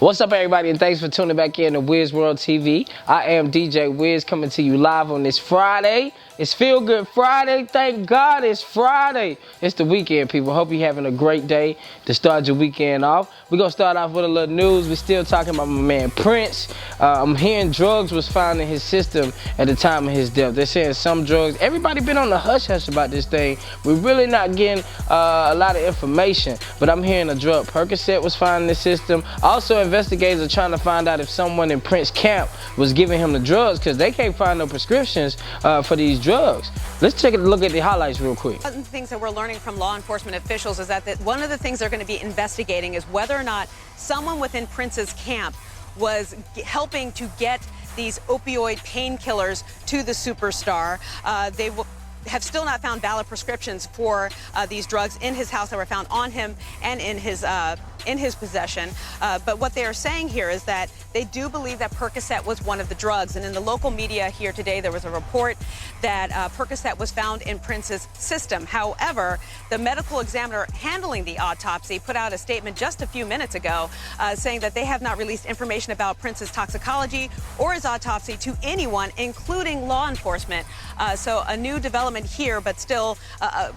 What's up, everybody, and thanks for tuning back in to Wiz World TV. I am DJ Wiz coming to you live on this Friday. It's Feel Good Friday. Thank God it's Friday. It's the weekend, people. Hope you're having a great day to start your weekend off. We're going to start off with a little news. We're still talking about my man Prince. I'm hearing drugs was found in his system at the time of his death. They're saying some drugs. Everybody been on the hush-hush about this thing. We're really not getting a lot of information, but I'm hearing a drug Percocet was found in the system. Also, investigators are trying to find out if someone in Prince's camp was giving him the drugs because they can't find no prescriptions for these drugs. Let's take a look at the highlights real quick. One of the things that we're learning from law enforcement officials is that one of the things they're going to be investigating is whether or not someone within Prince's camp was helping to get these opioid painkillers to the superstar. They have still not found valid prescriptions for these drugs in his house that were found on him and in his possession. But what they are saying here is that they do believe that Percocet was one of the drugs. And in the local media here today, there was a report that Percocet was found in Prince's system. However, the medical examiner handling the autopsy put out a statement just a few minutes ago saying that they have not released information about Prince's toxicology or his autopsy to anyone, including law enforcement. So a new development here, but still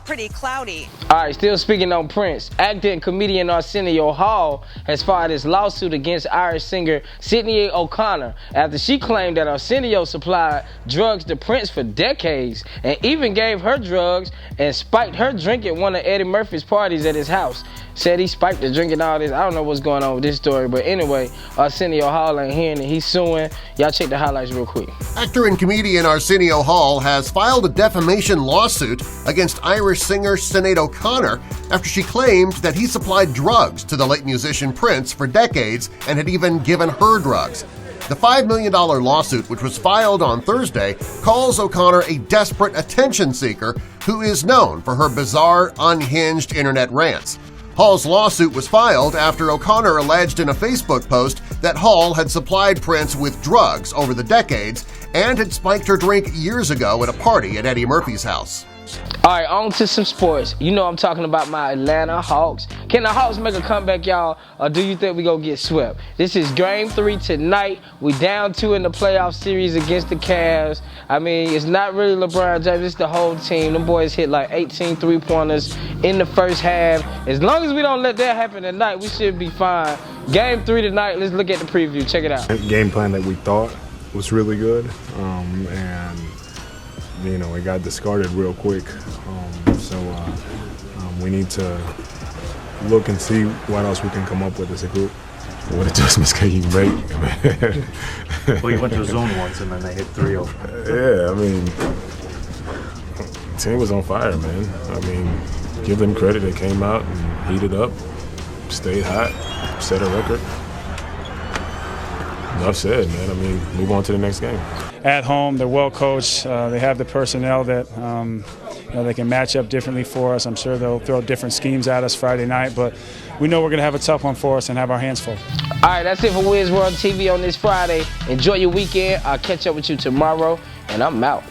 pretty cloudy. All right, still speaking on Prince, actor and comedian Arsenio Hall has filed his lawsuit against Irish singer Sinead O'Connor after she claimed that Arsenio supplied drugs to Prince for decades and even gave her drugs and spiked her drink at one of Eddie Murphy's parties at his house. Said he spiked the drink and all this. I don't know what's going on with this story, but anyway, Arsenio Hall ain't hearing it. He's suing. Y'all check the highlights real quick. Actor and comedian Arsenio Hall has filed a defamation lawsuit against Irish singer Sinead O'Connor after she claimed that he supplied drugs to the late musician Prince for decades and had even given her drugs. The $5 million lawsuit, which was filed on Thursday, calls O'Connor a desperate attention seeker who is known for her bizarre, unhinged internet rants. Hall's lawsuit was filed after O'Connor alleged in a Facebook post that Hall had supplied Prince with drugs over the decades and had spiked her drink years ago at a party at Eddie Murphy's house. All right, on to some sports. You know I'm talking about my Atlanta Hawks. Can the Hawks make a comeback, y'all, or do you think we gonna get swept? This is Game 3 tonight. We down 2 in the playoff series against the Cavs. I mean, it's not really LeBron James, it's the whole team. Them boys hit like 18 three-pointers in the first half. As long as we don't let that happen tonight, we should be fine. Game 3 tonight, let's look at the preview. Check it out. Game plan that we thought was really good, and you know, it got discarded real quick. So we need to look and see what else we can come up with as a group. What adjustments can you make? Well, you went to a zone once and then they hit 3 over. Yeah, I mean, the team was on fire, man. I mean, give them credit. They came out and heated up, stayed hot, set a record. Enough said, man. I mean, move on to the next game. At home, they're well coached. They have the personnel that you know, they can match up differently for us. I'm sure they'll throw different schemes at us Friday night, but we know we're going to have a tough one for us and have our hands full. All right, that's it for Wiz World TV on this Friday. Enjoy your weekend. I'll catch up with you tomorrow, and I'm out.